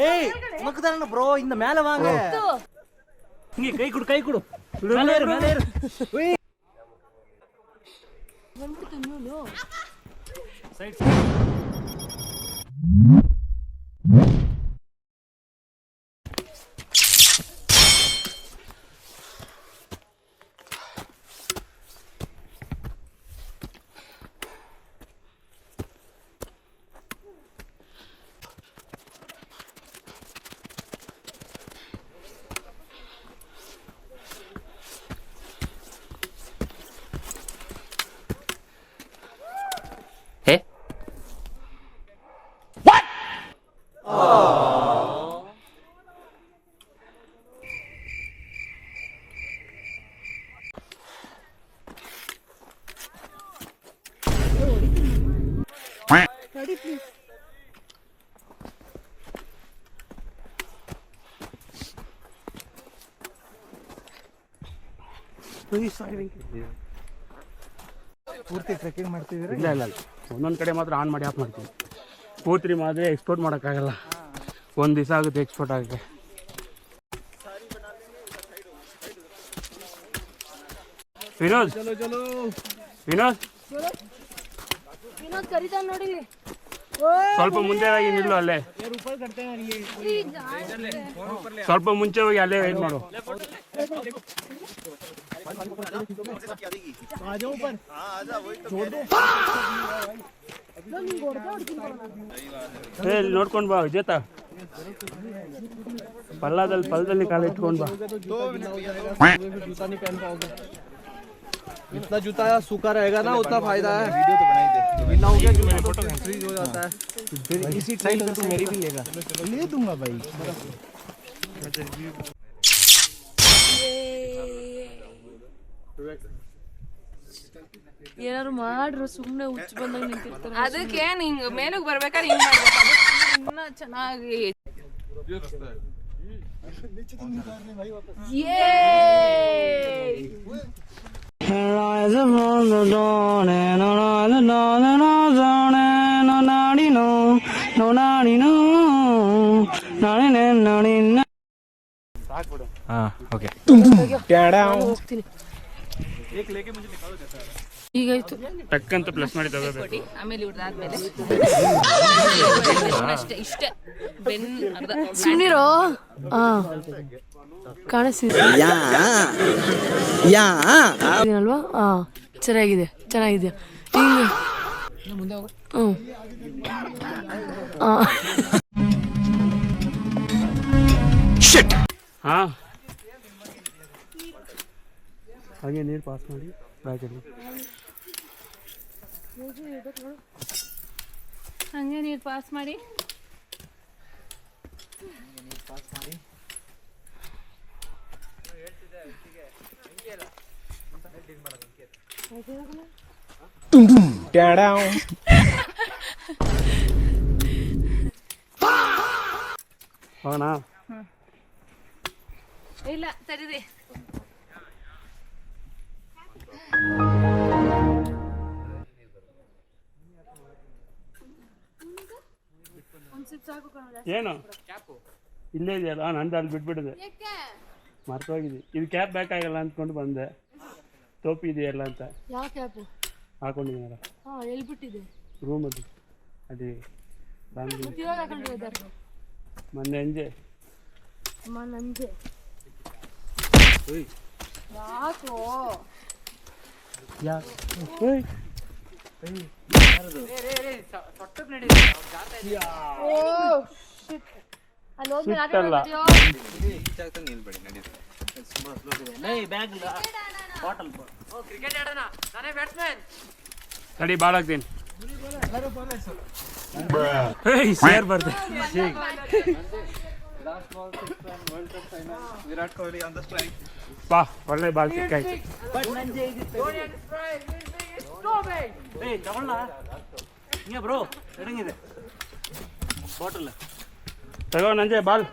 ஏய் உனக்கு தான ப்ரோ இந்த மேல வாங்க இங்க கை கொடு மேல ஏறு ஓய் வந்துட்டு நோ சைடு Ready, please. ಪೂರ್ತಿ ಟ್ರೆಕ್ಕಿಂಗ್ ಮಾಡ್ತಿದ್ದೀರಾ? ಇಲ್ಲ ಒಂದೊಂದು ಕಡೆ ಮಾತ್ರ ಆನ್ ಮಾಡಿ ಆಫ್ ಮಾಡ್ತೀವಿ. ಪೂರ್ತಿ ಮಾತ್ರ ಎಕ್ಸ್ಪೋರ್ಟ್ ಮಾಡೋಕ್ಕಾಗಲ್ಲ, ಒಂದು ದಿವಸ ಆಗುತ್ತೆ ಎಕ್ಸ್ಪೋರ್ಟ್ ಆಗೋಕ್ಕೆ. ವಿನೋದ್ ಕರೀತಾನೆ ನೋಡಿ. ಸ್ವಲ್ಪ ಮುಂದೆ ಹೋಗಿ ನಿಲ್ಲು, ಅಲ್ಲೇ ಸ್ವಲ್ಪ ಮುಂಚೆ ಹೋಗಿ ಅಲ್ಲೇ ವೇಟ್ ಮಾಡು. ನೋಡ್ಕೊಂಡ್ ಬಾ ಜೇತ, ಪಲ್ಲದಲ್ಲಿ ಕಾಲ ಇಟ್ಕೊಂಡ್ ಬಾ. जितना जूता सूखा रहेगा ना उतना फायदा है. वीडियो तो बनाई दे, गीला हो गया कि मेरा फोटो फ्रीज हो जाता है. फिर इसी टाइम पे तू मेरी भी लेगा. ले दूंगा भाई. ಏನಾದ್ರು ಮಾಡ್ರು, ಸುಮ್ಮನೆ ಹುಚ್ಚು ಬಂದಾಗ ನಿಂತಿರ್ತಾರೆ. ಅದಕ್ಕೆ ಹಿಂಗ್ ಮೇಲಕ್ಕೆ ಬರ್ಬೇಕಾದ್ರೆ ಹಿಂಗ್ ಮಾಡ್ಬೇಕು, ಇನ್ನ ಚೆನ್ನಾಗಿ. ಹೋಗ್ತೀನಿ. ಈಗಾಯ್ತು ಟಕ್ಕಂತ ಪ್ಲಸ್ ಮಾಡಿ ತಗೋಬೇಕು. ಆಮೇಲೆ ಇವ್ರದಾದ್ಮೇಲೆ ಅಷ್ಟೇ, ಇಷ್ಟೇ ಬೆನ್ ಅರ್ಧ ಸುಮ್ಮನಿರೋ. ಕಾಣಿಸ್ತಿದೆ ಅಲ್ವಾ? ಚೆನ್ನಾಗಿದೆ ಹಿಂಗೆ. ಹಾಂ ಹಾಗೆ ನೀರು ಪಾಸ್ ಮಾಡಿ ಬ್ಯಾಗಲ್ಲಿ. ಹಂಗೆ ನೀರು ಪಾಸ್ ಮಾಡಿ. ಹೋಗೋಣ? ಇಲ್ಲ ಸರಿದೆ. ಏನು ಇಲ್ಲೇ ಇದೆಯಲ್ಲ, ನಂದು ಅಲ್ಲಿ ಬಿಟ್ಬಿಡಿದೆ, ಮರ್ತೋಗಿದೆ. ಇದು ಕ್ಯಾಪ್ ಬೇಕಾಗಲ್ಲ ಅಂದ್ಕೊಂಡು ಬಂದೆ, ಟೋಪಿ ಇದೆಯಲ್ಲ ಅಂತ. ಯಾವ ಕ್ಯಾಪು ಹಾಕೊಂಡಿದ್ದೀನಲ್ಲ, ಎಲ್ಲಿ ಬಿಟ್ಟಿದೆ? ರೂಮಲ್ಲಿ. ಅದೇ ಮೊನ್ನೆ ಅಂಜೆ ನಂಜೆ ಯಾಕೋ ತಡಿ ಬಾಲ್ ಹಾಕ್ತೀನಿ. ಸೇರ್ ಬರ್ತೆ. Virat Kohli on the strike. ಬಾ, ಒಳ್ಳೆ ಬಾಲ್ ಸಿಕ್ಕಾಯ್ತು. ತಗೋ ನಂಜೆ ಬಾಲ್.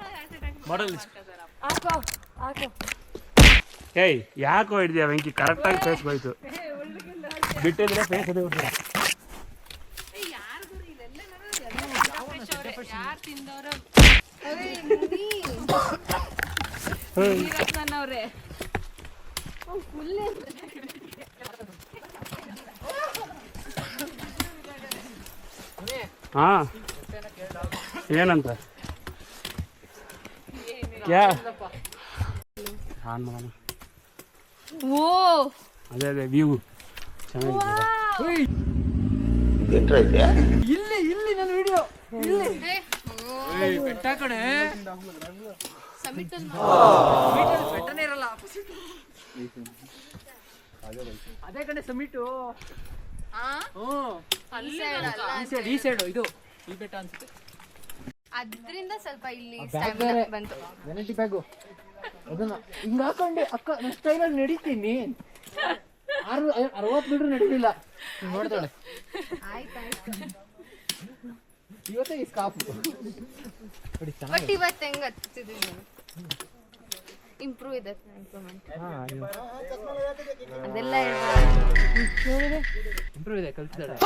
ಏಯ್ ಯಾಕೋ ಹಿಡ್ದಿಯಾ ವೆಂಕಿ? ಕರೆಕ್ಟಾಗಿ ಫೇಸ್ ಹೋಯ್ತು, ಬಿಟ್ಟಿದ್ರೆ ಫೇಸ್ ಅದೇ ಬಿಡ್ತೀರ. ನನ್ನವ್ರೆ ಫುಲ್ ಹಾ ಏನಂತ ಕ್ಯಾ ಆನ್ ಮಾಡೋಣ. ಓ ಅದೇ ಅದೇ ವ್ಯೂ ಚೆನ್ನಾಗಿದೆ. ಇಲ್ಲಿ ಇಲ್ಲಿ ನನ್ನ ವಿಡಿಯೋ ಇಲ್ಲಿ ಬೆಟ್ಟ ಕಡೆ ಬೆಟ್ಟನೇ ಇರಲ್ಲ ಅದೇ ಕಡೆ ಸಮಿಟು ಈ ಸೈಡ್ ಇದು ಈ ಬೆಟ್ಟ ಅನ್ಸುತ್ತೆ. ಅದ್ರಿಂದ ಸ್ವಲ್ಪ ಇಲ್ಲಿ ಬಂತು. ವೆನೈಟಿ ಬ್ಯಾಗು ಅದನ್ನ ಹಿಂಗ ಹಾಕೊಂಡೆ ಅಕ್ಕ ನನ್ನ ಸ್ಟೈಲಲ್ಲಿ ನಡೀತೀನಿ. 60 ಮೀಟರ್ ನಡೀಲಿಲ್ಲ ನೋಡ್ತಾಳೆ. ಇವತ್ತೇ ಈ ಸ್ಕಾಫ್ ಬಟ್ ಇವತ್ತು ಹೆಂಗ್ ಹತ್ತಿದ್ದೀನಿ ಇಂಪ್ರೂವ್ ಇದೆ ಇಂಪ್ರೂವ್ಮೆಂಟ್ ಅದೆಲ್ಲ ಇಂಪ್ರೂವ್ ಇದೆ ಕಲ್ತಿದ್ದಾಳೆ.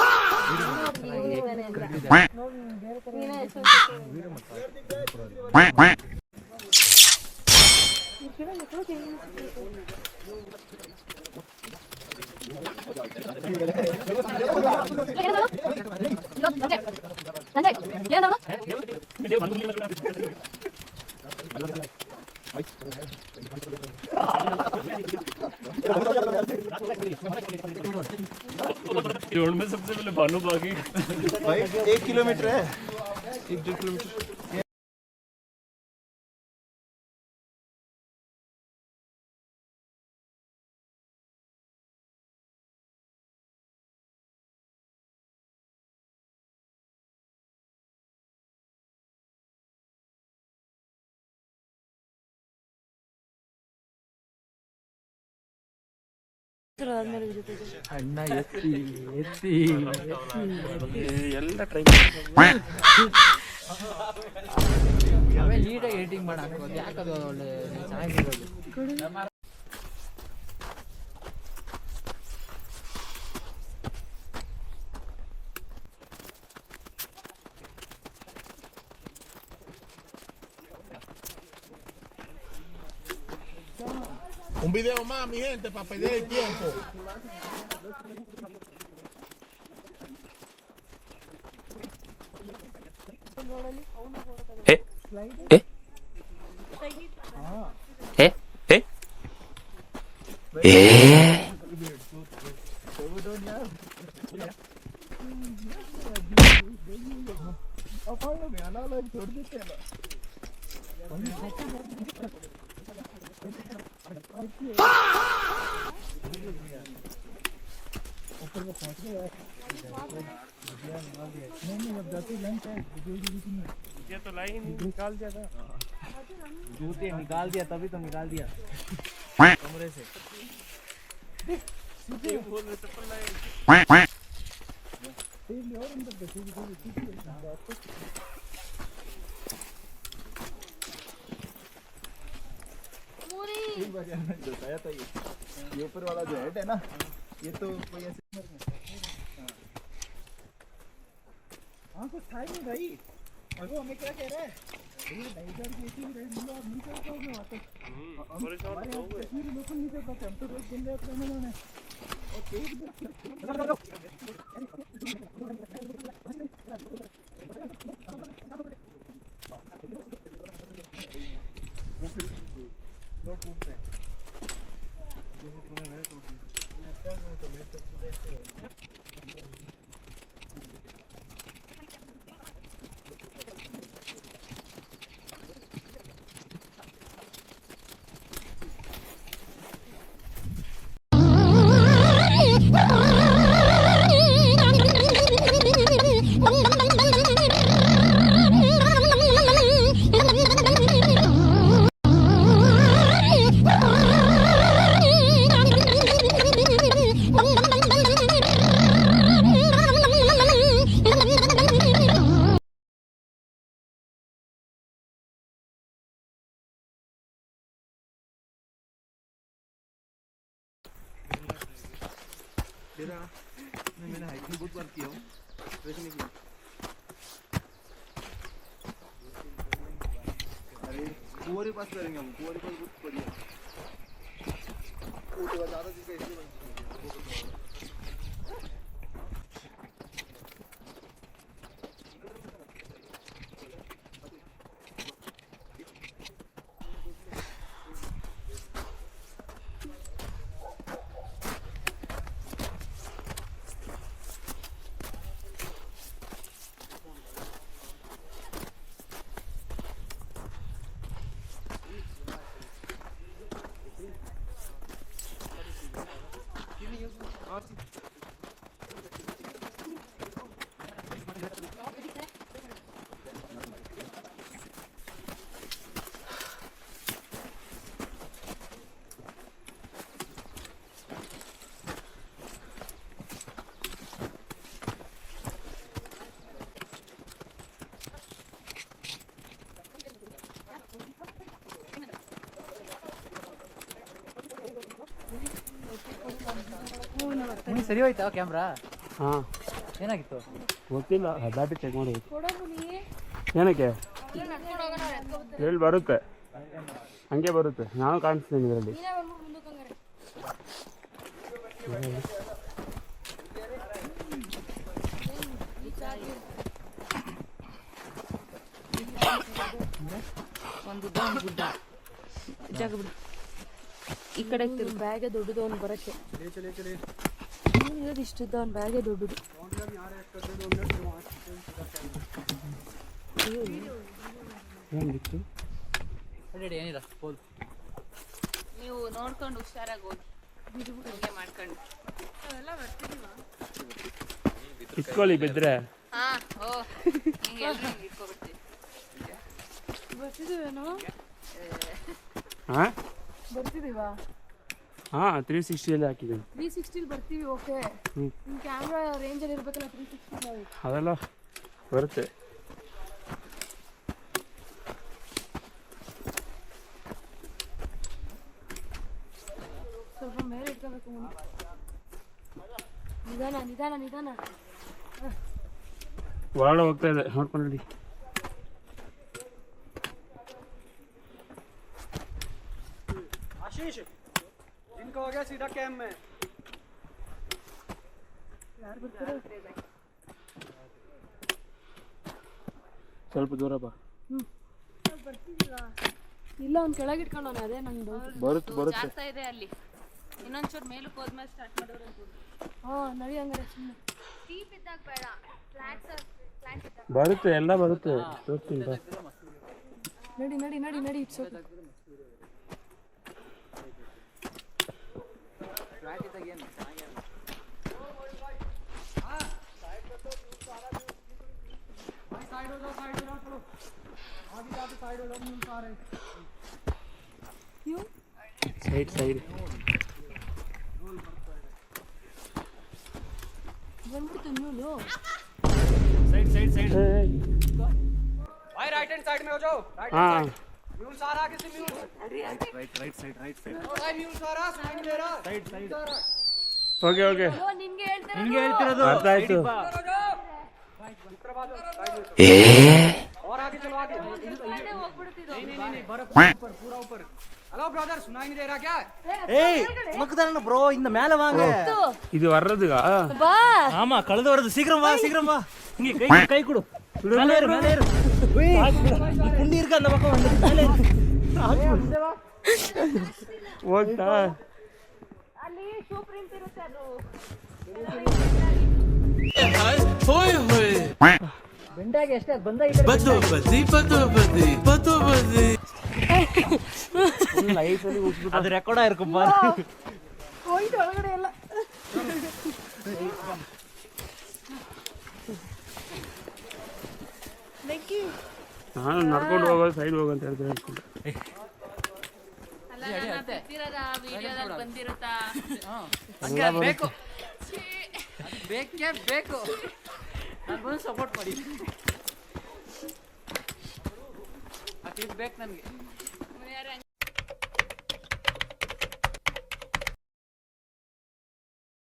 जोड़ में सबसे पहले भानु बागी भाई 1 किलोमीटर है, 1-1.5 किलोमीटर। ಅಣ್ಣ ಎತ್ತಿ ಎತ್ತಿ ಎಲ್ಲ ಟ್ರೈ ಆಮೇಲೆ ನೀಟಾಗಿ ಎಡಿಟಿಂಗ್ ಮಾಡಿ ಹಾಕೋದು. ಯಾಕದು ಒಳ್ಳೆ ಚೆನ್ನಾಗಿರೋದು. Un video más, mi gente, para perder el tiempo. ये तो लाइन निकाल दिया था, जूते निकाल दिया तभी तो निकाल दिया कमरे से। बताया था ये ऊपर वाला जो हेड है ना, ये तो कोई ऐसे हाँ कुछ था ही नहीं भाई। और वो हमें क्या कह रहा है मैंने हाइकिंग बहुत बार किया हूँ, ट्रेकिंग नहीं किया। अरे कुआं के पास करेंगे हम, कुआं के पास बहुत बढ़िया। उसके बाद दादाजी का इसलिए ಸರಿ ಹೋಯ್ತಾ ಕ್ಯಾಮ್ರಾ? ಹಾಂ, ಏನಾಗಿತ್ತು ಗೊತ್ತಿಲ್ಲ, ಬ್ಯಾಟ್ರಿ ಚೆಕ್ ಮಾಡಬೇಕು. ಏನಕ್ಕೆ ಹೇಳಿ ಬರುತ್ತೆ, ಹಂಗೆ ಬರುತ್ತೆ. ನಾನು ಕಾಣಿಸ್ತೀನಿ ಇದರಲ್ಲಿ. ಒಂದು ಗುಡ್ಡ ಜಾಗ ಬಿಡು. ಈ ಕಡೆ ಬ್ಯಾಗೆ ದೊಡ್ಡದು ಅವ್ನು ಬರಕ್ಕೆ ಇರೋದು ಇಷ್ಟಿದ್ದ ಅವ್ನ ಬ್ಯಾಗೆ ದೊಡ್ಡದು. ಏನಿತ್ತು ಏನಿಲ್ಲ ಪೋಲ್. ನೀವು ನೋಡ್ಕೊಂಡು ಹುಷಾರಾಗಿ ಹೋಗಿ ಹಂಗೆ ಮಾಡ್ಕೊಂಡು ಇಟ್ಕೊಳ್ಳಿ ಬಿದ್ದರೆ. ಹಾಂ, ಓ ಹಿಂಗೆ ಎಲ್ಲರೂ ಹಿಂಗೆ ಇಟ್ಕೊಬಿಡ್ತೀವಿ. ಬರ್ತಿದ್ದೀವೇನೋ? ಹಾಂ ಬರ್ತಿದ್ದೀವಾ? ಹಾಂ, 360 ಹಾಕಿದ್ದೀನಿ. 360 ಬರ್ತೀವಿ. ಓಕೆ, ನಿಮ್ಮ ಕ್ಯಾಮ್ರಾ ರೇಂಜಲ್ಲಿ ಇರಬೇಕಲ್ಲ 360 ನಾವು. ಅದೆಲ್ಲ ಬರುತ್ತೆ. ಸ್ವಲ್ಪ ಮೇಲೆ ಇಟ್ಕೋಬೇಕು. ನಿಧಾನ ನಿಧಾನ ನಿಧಾನ. ಒಳಗಡೆ ಹೋಗ್ತಾ ಇದೆ, ನೋಡ್ಕೊಂಡು. आशीष इनका हो गया सीधा कैम में। ಸ್ವಲ್ಪ ದೂರ ಬಾ. ಇಲ್ಲ ಅವ್ನು ಕೆಳಗೆ ಇಟ್ಕೊಂಡವನೆ. ಅದೇ ನಂದು ಬರುತ್ತೆ ಬರುತ್ತೆ. ಜಾಸ್ತಿ ಇದೆ ಅಲ್ಲಿ. ಇನ್ನೊಂಚೂರು ಮೇಲಕ್ಕೆ ಹೋದ್ಮೇಲೆ ಸ್ಟಾರ್ಟ್ ಮಾಡೋರು. ಹಾಂ, ನಡಿ ಹಂಗಾರೆ. ಸುಮ್ಮನೆ ಸ್ಟೀಪ್ ಇದ್ದಾಗ ಬೇಡ, ಫ್ಲಾಟ್ಸ್ ಬರುತ್ತೆ, ಎಲ್ಲ ಬರುತ್ತೆ. ತೋರಿಸ್ತೀನಿ ಬಾ. ನಡಿ ನಡಿ ನಡಿ ನಡಿ. It's okay. ಸೈಡ್ ಸೈಡ್ ಬಂದ್ಬಿಡ್ತು ನ್ಯೂಲು. साइड साइड साइड भाई राइट हैंड साइड में हो जाओ। हाँ, म्यूल सारा किसी म्यूल राइट राइट साइड भाई म्यूल सारा साइड मेरा साइड साइड ಓಕೆ ಓಕೆ, ನಿನ್ಗೆ ಹೇಳ್ತಾರೆ. ನಿನ್ಗೆ ಹೇಳ್ತಿರೋದು ಅರ್ಥ ಆಯ್ತು. और आगे चलो आगे। ಹೋಗ್ಬಿಡ್ತಿದ್ದು. नहीं बर्फ ऊपर पूरा ऊपर। हेलो ब्रदर, सुनाई नहीं दे रहा क्या? ஏய் உனக்குதானே ப்ரோ இந்த மேல வாங்க. இது வர்றதுக்கா? ಬಾ. ஆமா கழுத வருது. சீக்கிரம் வா. இங்க கை கொடு. மேலே ஏறு. ஏய் குண்டி இருக்கு அந்த பக்கம் வந்து மேலே ஏறு. ಹೋಗ್ತಾ ಅಲ್ಲಿ ಶೂ ಪ್ರಿಂಟ್ ಇರುತ್ತೆ ಅದು. ಬೆಂಡಾಗೆ ಎಷ್ಟೇ ಬಂದ ಈ ಕಡೆ ಅದು ರೆಕಾರ್ಡ್ ಆಗಿರುಕಪ್ಪ. ಹೋಯ್ತು ಒಳಗಡೆ ಎಲ್ಲ. ನಾನು ನಡ್ಕೊಂಡು ಹೋಗೋದು, ಸೈಡ್ ಹೋಗಂತ ಹೇಳ್ತಾರೆ ಅನ್ಕೊಂಡೆ. ವಿಡಿಯೋದಲ್ಲಿ ಬಂದಿರುತ್ತಾ? ಬೇಕು ಬೇಕೇ ಬೇಕು. ನಾನು ಬಂದು ಸಪೋರ್ಟ್ ಮಾಡಿ. ಆ ಕ್ಲಿಪ್ ಬೇಕು ನನಗೆ.